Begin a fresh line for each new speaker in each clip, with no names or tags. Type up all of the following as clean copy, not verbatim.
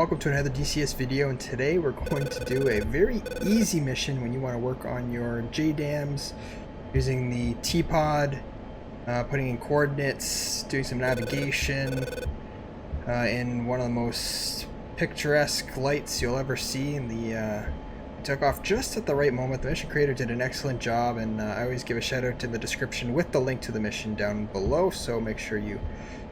welcome to another DCS video, and today we're going to do a very easy mission when you want to work on your JDAMs using the T-Pod, putting in coordinates, doing some navigation in one of the most picturesque lights you'll ever see. And took off just at the right moment. The mission creator did an excellent job, and I always give a shout out to the description with the link to the mission down below, so make sure you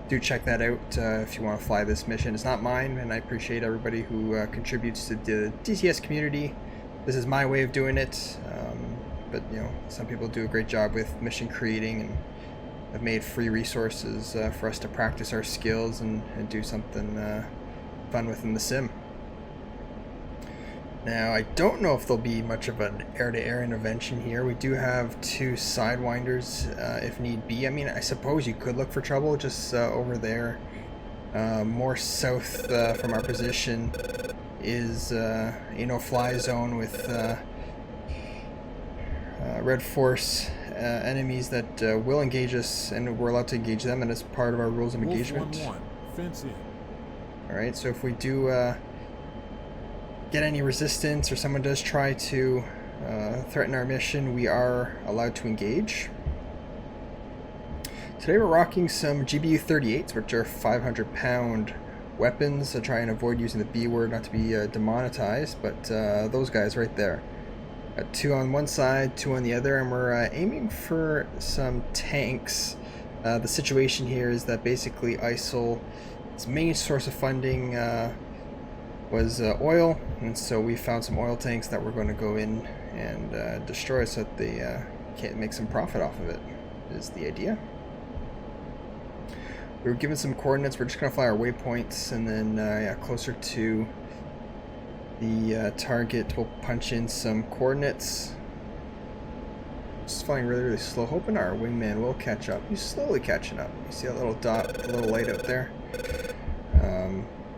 do check that out if you want to fly this mission. It's not mine, and I appreciate everybody who contributes to the DCS community. This is my way of doing it, but you know, some people do a great job with mission creating and have made free resources for us to practice our skills and do something fun within the sim. Now, I don't know if there'll be much of an air-to-air intervention here. We do have two sidewinders if need be. I mean, I suppose you could look for trouble just over there. More south from our position is fly zone with red force enemies that will engage us, and we're allowed to engage them, and it's part of our rules of engagement.
Wolf 1-1, fence in.
Alright, so if we do get any resistance or someone does try to threaten our mission, we are allowed to engage. Today we're rocking some GBU-38s, which are 500-pound weapons. I try and avoid using the B word not to be demonetized, but those guys right there. Two on one side, two on the other, and we're aiming for some tanks. The situation here is that basically ISIL, its main source of funding was oil, and so we found some oil tanks that we're going to go in and destroy so that they can't make some profit off of it, is the idea. We were given some coordinates. We're just going to fly our waypoints, and then yeah, closer to the target we'll punch in some coordinates. Just flying really, really slow, hoping our wingman will catch up. He's slowly catching up. You see that little dot, a little light out there?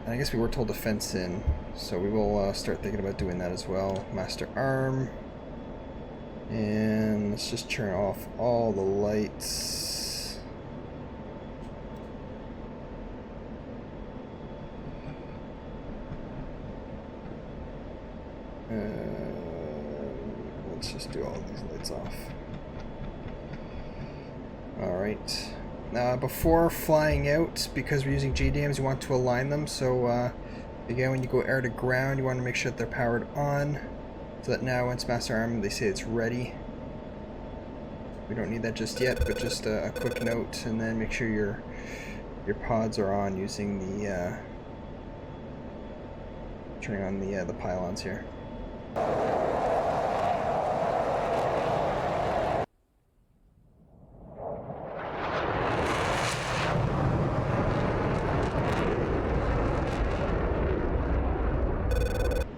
And I guess we were told to fence in, so we will start thinking about doing that as well. Master arm. And let's just turn off all the lights. Let's just do all of these lights off. Alright. Before flying out, because we're using JDAMs, you want to align them. So again, when you go air to ground, you want to make sure that they're powered on, so that now once Master Arm, they say it's ready. We don't need that just yet, but just a quick note, and then make sure your pods are on using the turning on the pylons here.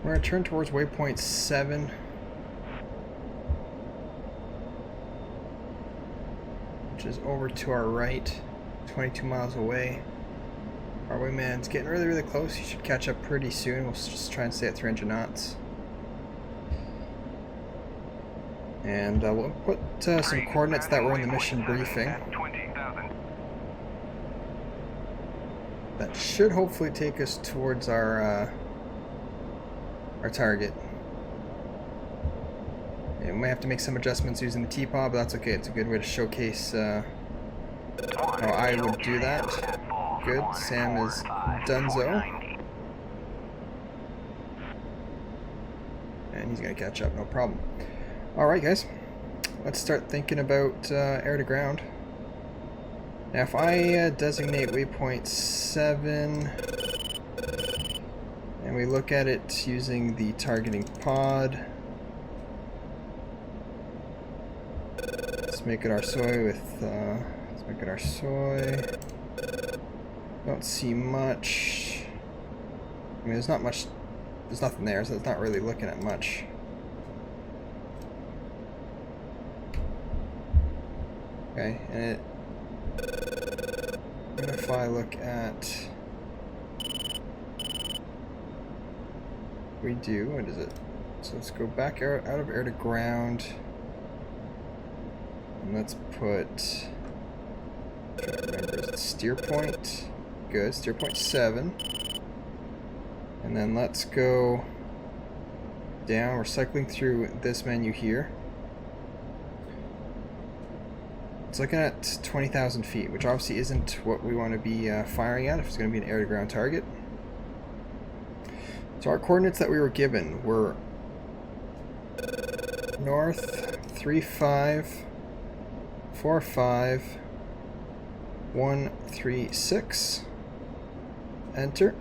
We're going to turn towards waypoint 7. Which is over to our right, 22 miles away. Our wingman's getting really, really close. He should catch up pretty soon. We'll just try and stay at 300 knots. And we'll put some coordinates that were in the mission briefing. That should hopefully take us towards our target. And we may have to make some adjustments using the T-Pod, but that's okay. It's a good way to showcase how I would do that. Good. Sam is donezo. And he's going to catch up, no problem. Alright guys, let's start thinking about air to ground. Now if I designate waypoint 7, and we look at it using the targeting pod. Let's make it our soy with, let's make it our soy. Don't see much. I mean, there's not much, there's nothing there, so it's not really looking at much. Okay, and if I look at, we do, what is it? So let's go back out of air to ground, and let's put, I'm trying to remember, is it steer point? Good, steer point 7. And then let's go down. We're cycling through this menu here. It's looking at 20,000 feet, which obviously isn't what we want to be firing at if it's going to be an air-to-ground target. So our coordinates that we were given were north 3545136. Enter.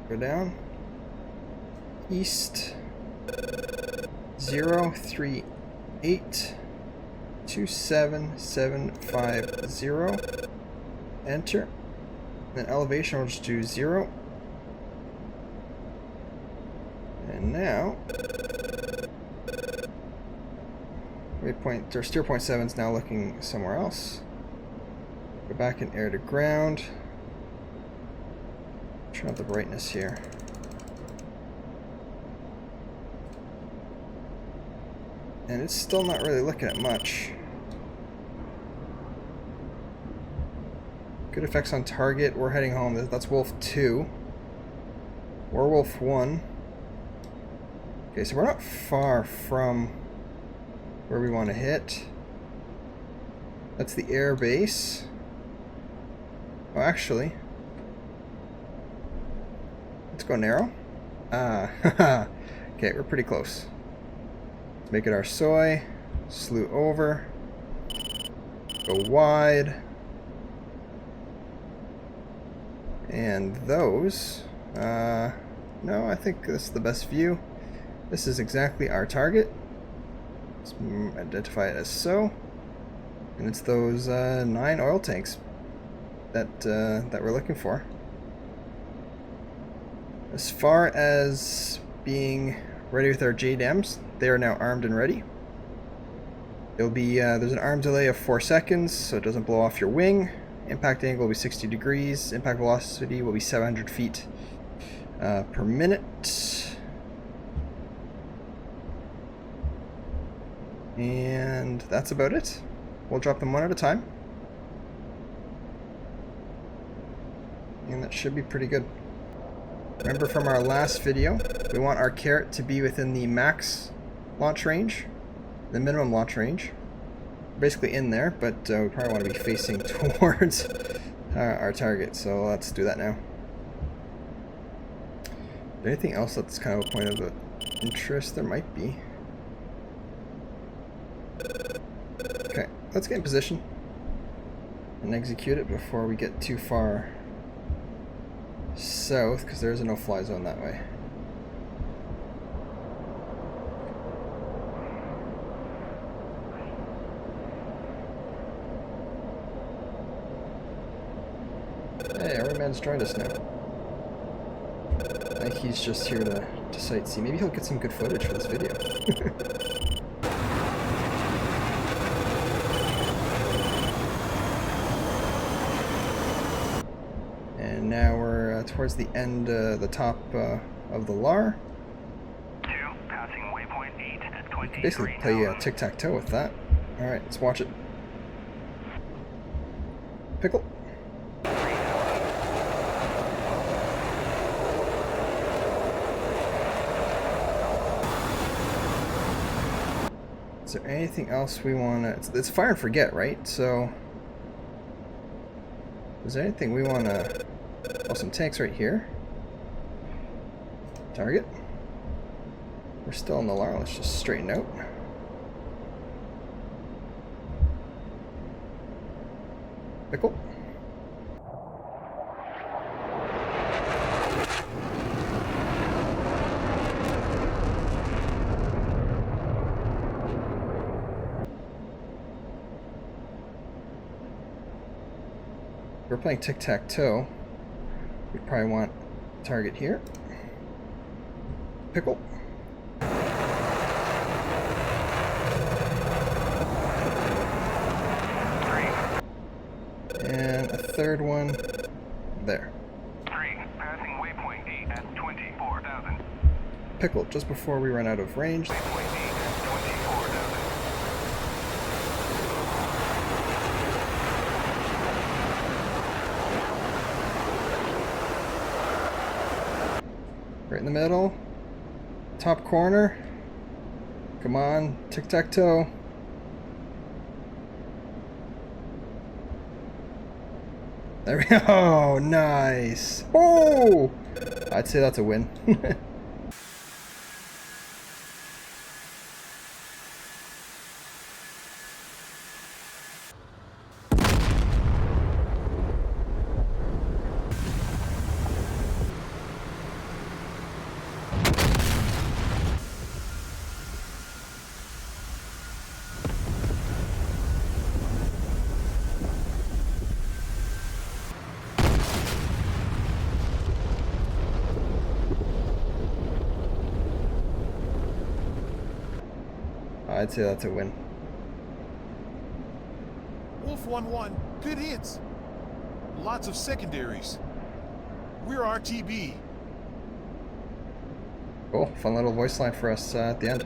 Go down. East 0382750. Enter. Then elevation we'll just do 0. And now waypoint or steer point 7 is now looking somewhere else. Go back in air to ground. Turn up the brightness here. And it's still not really looking at much. Good effects on target. We're heading home. That's Wolf 2. We're Wolf 1. Okay, so we're not far from where we want to hit. That's the air base. Oh, actually, let's go narrow. Ah, okay, we're pretty close. Let's make it our soy. Slew over. Go wide. And those, no, I think this is the best view. This is exactly our target. Let's identify it as so. And it's those 9 oil tanks that that we're looking for. As far as being ready with our JDAMs, they are now armed and ready. It'll be there's an arm delay of 4 seconds, so it doesn't blow off your wing. Impact angle will be 60 degrees. Impact velocity will be 700 feet per minute. And that's about it. We'll drop them one at a time. And that should be pretty good. Remember from our last video, we want our carrot to be within the max launch range, the minimum launch range. Basically in there, but we probably want to be facing towards our target, so let's do that now. Is there anything else that's kind of a point of interest? There might be. Okay, let's get in position and execute it before we get too far south, because there's a no-fly zone that way. Hey, our man's joined us now. I think he's just here to sightsee. Maybe he'll get some good footage for this video. And now we're towards the end, the top of the LAR.
Passing waypoint 8 at 23.
Basically play tic-tac-toe with that. Alright, let's watch it. Pickle. Is there anything else we want to... It's fire and forget, right? So... Is there anything we want to... Oh, some tanks right here. Target. We're still in the LAR. Let's just straighten out. Pickle. If we're playing tic-tac-toe, we probably want target here. Pickle. And a third one there.
3, passing waypoint 8 at 24,000.
Pickle, just before we run out of range.
Waypoint 8 at 24,000.
Right in the middle. Top corner. Come on, tic-tac-toe. There we go. Nice. Oh! I'd say that's a win. I'd say that's a win.
Wolf 1-1, good hits. Lots of secondaries. We're RTB.
Cool. Fun little voice line for us at the end.